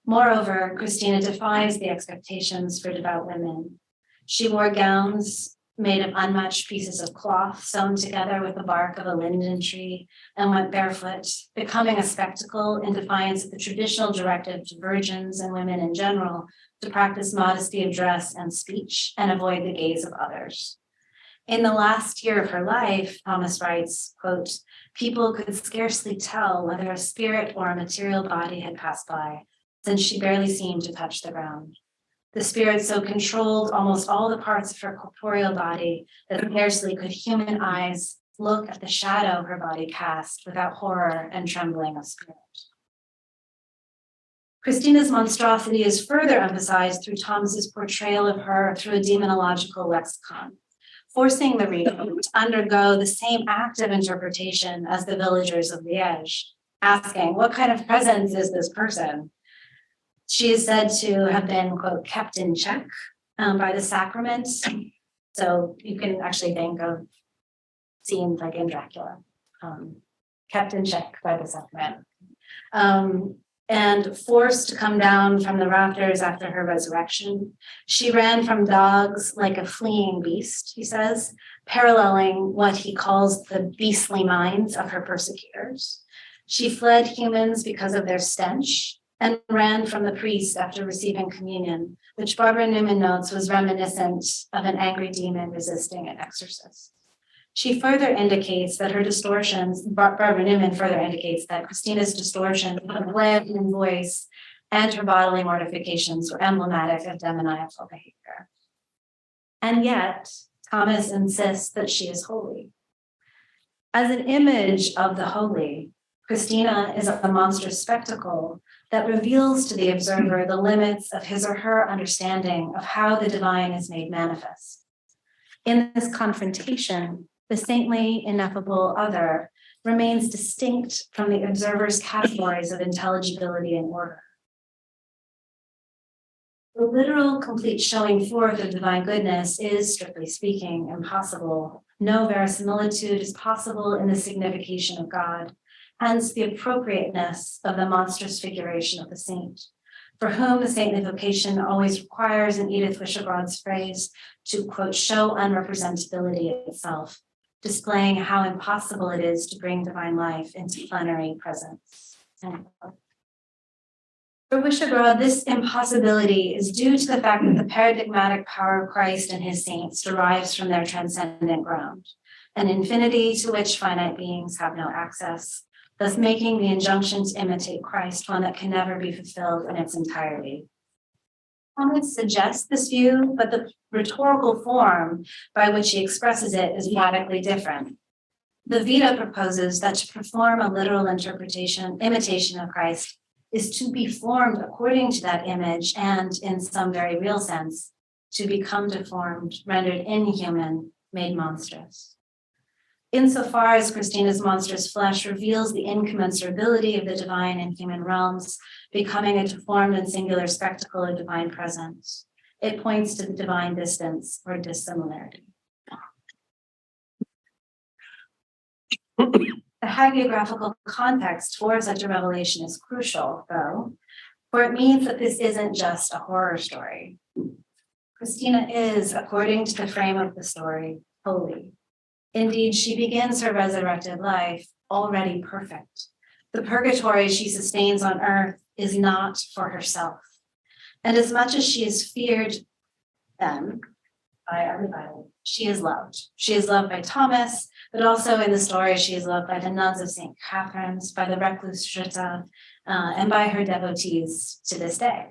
Moreover, Christina defies the expectations for devout women. She wore gowns made of unmatched pieces of cloth sewn together with the bark of a linden tree and went barefoot, becoming a spectacle in defiance of the traditional directive to virgins and women in general to practice modesty of dress and speech and avoid the gaze of others. In the last year of her life, Thomas writes, quote, people could scarcely tell whether a spirit or a material body had passed by, since she barely seemed to touch the ground. The spirit so controlled almost all the parts of her corporeal body that scarcely could human eyes look at the shadow her body cast without horror and trembling of spirit. Christina's monstrosity is further emphasized through Thomas's portrayal of her through a demonological lexicon, forcing the reader to undergo the same active interpretation as the villagers of Liège, asking, what kind of presence is this person? She is said to have been, quote, kept in check by the sacrament. So you can actually think of scenes like in Dracula. kept in check by the sacrament, and forced to come down from the rafters after her resurrection. She ran from dogs like a fleeing beast, he says, paralleling what he calls the beastly minds of her persecutors. She fled humans because of their stench and ran from the priest after receiving communion, which Barbara Newman notes was reminiscent of an angry demon resisting an exorcist. She further indicates that her distortions, Barbara Newman further indicates that Christina's distortions of limb and voice and her bodily mortifications were emblematic of demoniacal behavior. And yet, Thomas insists that she is holy. As an image of the holy, Christina is a monstrous spectacle that reveals to the observer the limits of his or her understanding of how the divine is made manifest. In this confrontation, the saintly, ineffable other remains distinct from the observer's categories of intelligibility and order. The literal, complete showing forth of divine goodness is, strictly speaking, impossible. No verisimilitude is possible in the signification of God, hence the appropriateness of the monstrous figuration of the saint, for whom the saintly vocation always requires, in Edith Wishagrodd's phrase, to, quote, show unrepresentability itself, displaying how impossible it is to bring divine life into plenary presence. For Wishagrod, this impossibility is due to the fact that the paradigmatic power of Christ and his saints derives from their transcendent ground, an infinity to which finite beings have no access, thus making the injunction to imitate Christ one that can never be fulfilled in its entirety. Thomas suggests this view, but the rhetorical form by which he expresses it is radically different. The Vita proposes that to perform a literal imitation of Christ is to be formed according to that image and, in some very real sense, to become deformed, rendered inhuman, made monstrous. Insofar as Christina's monstrous flesh reveals the incommensurability of the divine and human realms, becoming a deformed and singular spectacle of divine presence, it points to the divine distance or dissimilarity. The hagiographical context for such a revelation is crucial, though, for it means that this isn't just a horror story. Christina is, according to the frame of the story, holy. Indeed, she begins her resurrected life already perfect. The purgatory she sustains on earth is not for herself. And as much as she is feared then by everybody, she is loved. She is loved by Thomas, but also in the story, she is loved by the nuns of St. Catherine's, by the recluse Jutta, and by her devotees to this day.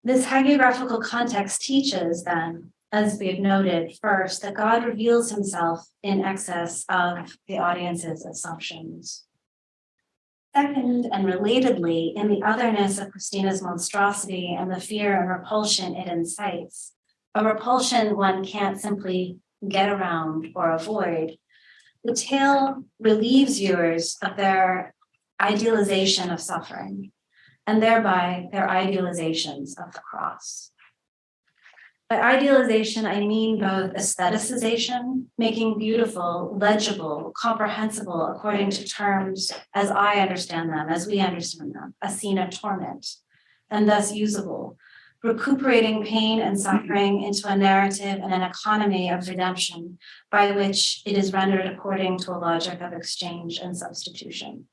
This hagiographical context teaches then, as we have noted first, that God reveals himself in excess of the audience's assumptions. Second, and relatedly, in the otherness of Christina's monstrosity and the fear and repulsion it incites, a repulsion one can't simply get around or avoid, the tale relieves viewers of their idealization of suffering, and thereby their idealizations of the cross. By idealization, I mean both aestheticization, making beautiful, legible, comprehensible according to terms as I understand them, as we understand them, a scene of torment, and thus usable, recuperating pain and suffering into a narrative and an economy of redemption by which it is rendered according to a logic of exchange and substitution.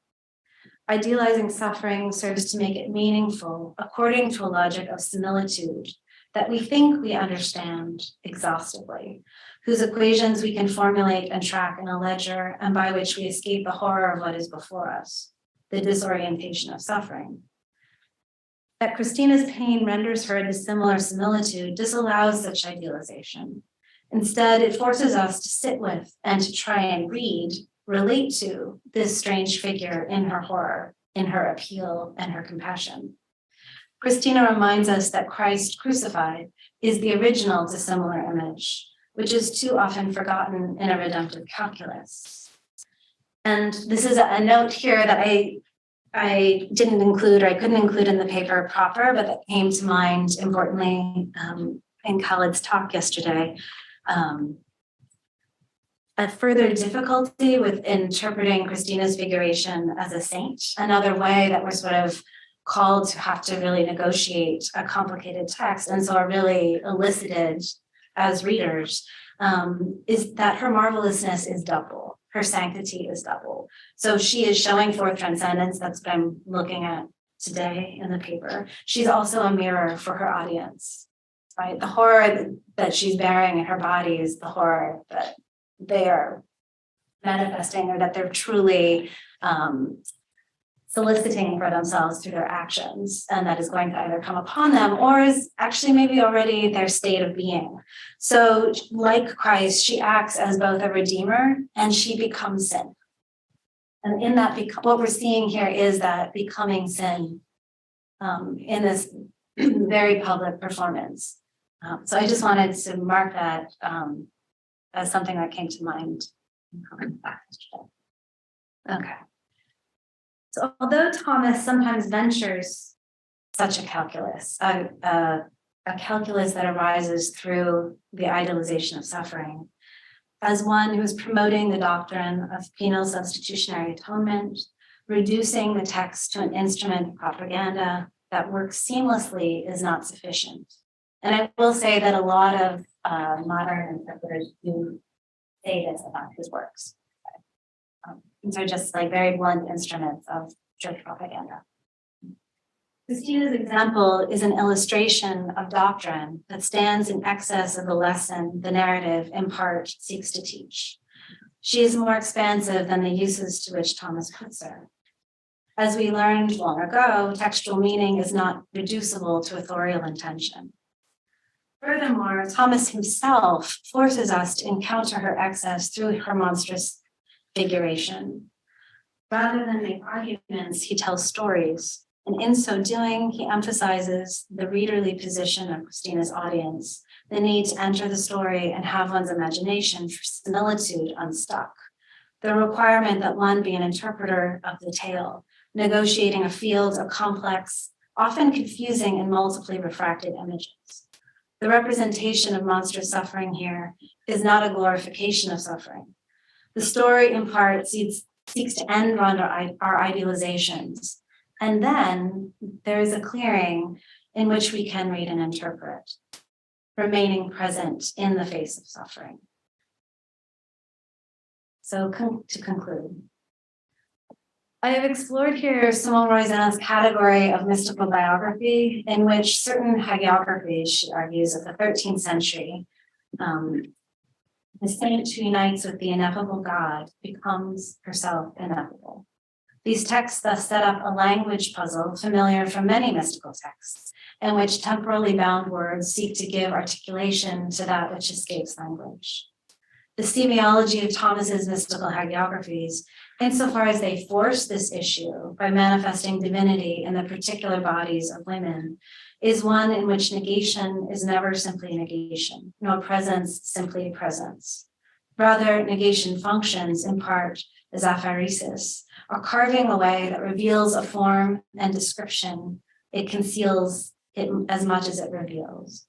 Idealizing suffering serves to make it meaningful according to a logic of similitude that we think we understand exhaustively, whose equations we can formulate and track in a ledger, and by which we escape the horror of what is before us, the disorientation of suffering. That Christina's pain renders her a dissimilar similitude disallows such idealization. Instead, it forces us to sit with and to try and relate to this strange figure in her horror, in her appeal and her compassion. Christina reminds us that Christ crucified is the original dissimilar image, which is too often forgotten in a redemptive calculus. And this is a note here that I didn't include, or I couldn't include in the paper proper, but that came to mind importantly in Khaled's talk yesterday. a further difficulty with interpreting Christina's figuration as a saint, another way that we're sort of called to have to really negotiate a complicated text, and so are really elicited as readers, is that her marvelousness is double, her sanctity is double. So she is showing forth transcendence, that's what I'm looking at today in the paper. She's also a mirror for her audience, right? The horror that she's bearing in her body is the horror that they are manifesting, or that they're truly soliciting for themselves through their actions, and that is going to either come upon them or is actually maybe already their state of being. So like Christ, she acts as both a redeemer and she becomes sin. And in that, what we're seeing here is that becoming sin in this very public performance. So I just wanted to mark that as something that came to mind. Okay. So although Thomas sometimes ventures such a calculus, a calculus that arises through the idealization of suffering, as one who's promoting the doctrine of penal substitutionary atonement, reducing the text to an instrument of propaganda that works seamlessly is not sufficient. And I will say that a lot of modern interpreters do say this about his works. These are just like very blunt instruments of church propaganda. Christina's example is an illustration of doctrine that stands in excess of the lesson the narrative in part seeks to teach. She is more expansive than the uses to which Thomas puts her. As we learned long ago, textual meaning is not reducible to authorial intention. Furthermore, Thomas himself forces us to encounter her excess through her monstrous figuration. Rather than make arguments, he tells stories, and in so doing, he emphasizes the readerly position of Christina's audience, the need to enter the story and have one's imagination for similitude unstuck, the requirement that one be an interpreter of the tale, negotiating a field of complex, often confusing and multiply refracted images. The representation of monstrous suffering here is not a glorification of suffering. The story, in part, seeks to end around our idealizations. And then there is a clearing in which we can read and interpret, remaining present in the face of suffering. So to conclude, I have explored here Simone Roizen's category of mystical biography, in which certain hagiographies, she argues, of the 13th century, the saint who unites with the ineffable God becomes herself ineffable. These texts thus set up a language puzzle familiar from many mystical texts, in which temporally bound words seek to give articulation to that which escapes language. The semiology of Thomas's mystical hagiographies, insofar as they force this issue by manifesting divinity in the particular bodies of women, is one in which negation is never simply negation, nor presence simply presence. Rather, negation functions in part as aphoresis, or carving away that reveals a form and description. It conceals it as much as it reveals.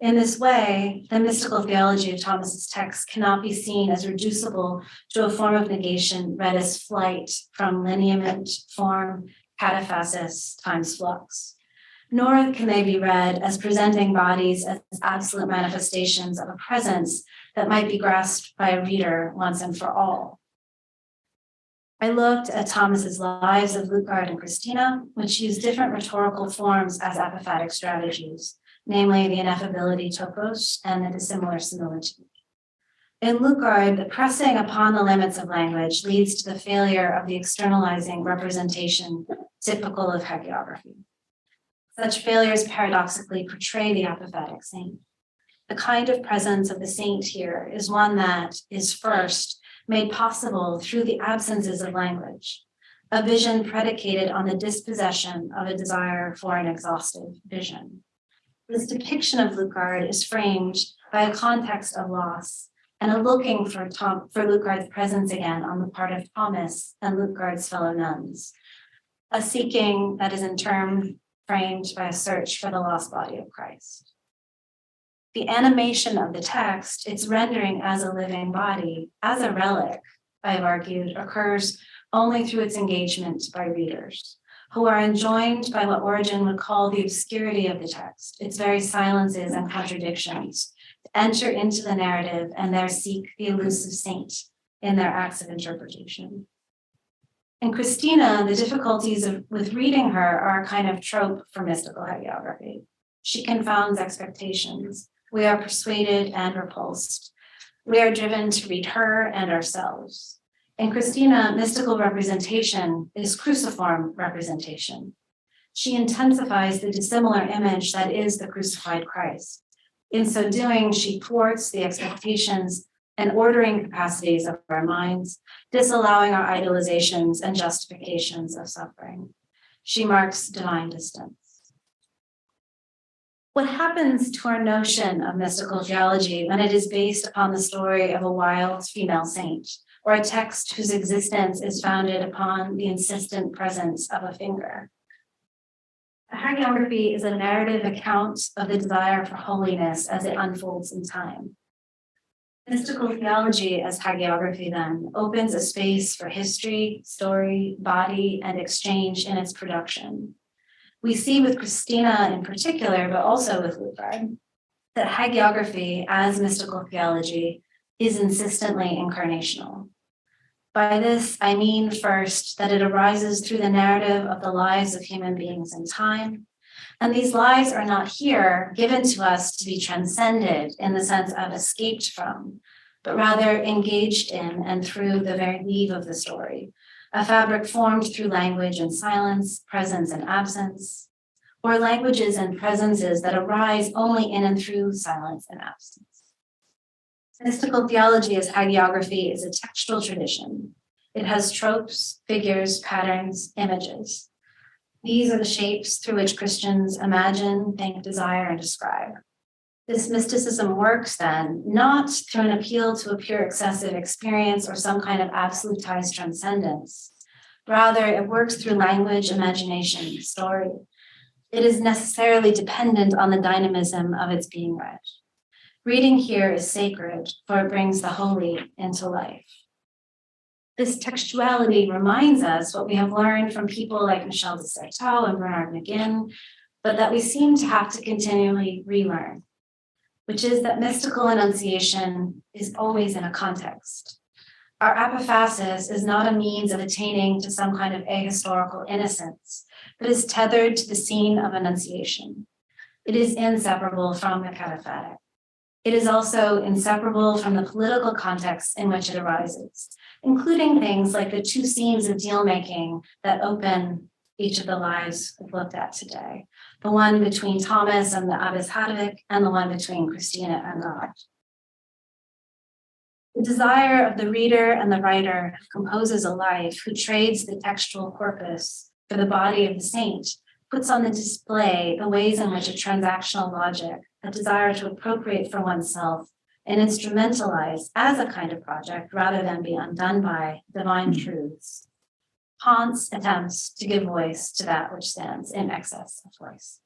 In this way, the mystical theology of Thomas's text cannot be seen as reducible to a form of negation read as flight from lineament, form, cataphasis times flux. Nor can they be read as presenting bodies as absolute manifestations of a presence that might be grasped by a reader once and for all. I looked at Thomas's lives of Lutgard and Christina, which use different rhetorical forms as apophatic strategies, namely the ineffability topos and the dissimilar similitude. In Lutgard, the pressing upon the limits of language leads to the failure of the externalizing representation typical of hagiography. Such failures paradoxically portray the apophatic saint. The kind of presence of the saint here is one that is first made possible through the absences of language, a vision predicated on the dispossession of a desire for an exhaustive vision. This depiction of Lutgard is framed by a context of loss and a looking for Lutgard's presence again on the part of Thomas and Lutgard's fellow nuns, a seeking that is in turn framed by a search for the lost body of Christ. The animation of the text, its rendering as a living body, as a relic, I've argued, occurs only through its engagement by readers, who are enjoined by what Origen would call the obscurity of the text, its very silences and contradictions, to enter into the narrative and there seek the elusive saint in their acts of interpretation. In Christina, the difficulties with reading her are a kind of trope for mystical hagiography. She confounds expectations. We are persuaded and repulsed. We are driven to read her and ourselves. In Christina, mystical representation is cruciform representation. She intensifies the dissimilar image that is the crucified Christ. In so doing, she thwarts the expectations and ordering capacities of our minds, disallowing our idolizations and justifications of suffering. She marks divine distance. What happens to our notion of mystical theology when it is based upon the story of a wild female saint, or a text whose existence is founded upon the insistent presence of a finger? A hagiography is a narrative account of the desire for holiness as it unfolds in time. Mystical theology as hagiography, then, opens a space for history, story, body, and exchange in its production. We see with Christina in particular, but also with Luther, that hagiography as mystical theology is insistently incarnational. By this, I mean first that it arises through the narrative of the lives of human beings in time. And these lives are not here given to us to be transcended in the sense of escaped from, but rather engaged in and through the very weave of the story, a fabric formed through language and silence, presence and absence, or languages and presences that arise only in and through silence and absence. Mystical theology as hagiography is a textual tradition. It has tropes, figures, patterns, images. These are the shapes through which Christians imagine, think, desire, and describe. This mysticism works then, not through an appeal to a pure excessive experience or some kind of absolutized transcendence. Rather, it works through language, imagination, story. It is necessarily dependent on the dynamism of its being read. Reading here is sacred, for it brings the holy into life. This textuality reminds us what we have learned from people like Michel de Certeau and Bernard McGinn, but that we seem to have to continually relearn, which is that mystical enunciation is always in a context. Our apophasis is not a means of attaining to some kind of ahistorical innocence, but is tethered to the scene of enunciation. It is inseparable from the cataphatic. It is also inseparable from the political context in which it arises, including things like the two scenes of deal-making that open each of the lives we've looked at today. The one between Thomas and the Abbess Hadvig, and the one between Christina and God. The desire of the reader and the writer who composes a life, who trades the textual corpus for the body of the saint, puts on the display the ways in which a transactional logic, a desire to appropriate for oneself and instrumentalize as a kind of project rather than be undone by divine truths, haunts attempts to give voice to that which stands in excess of voice.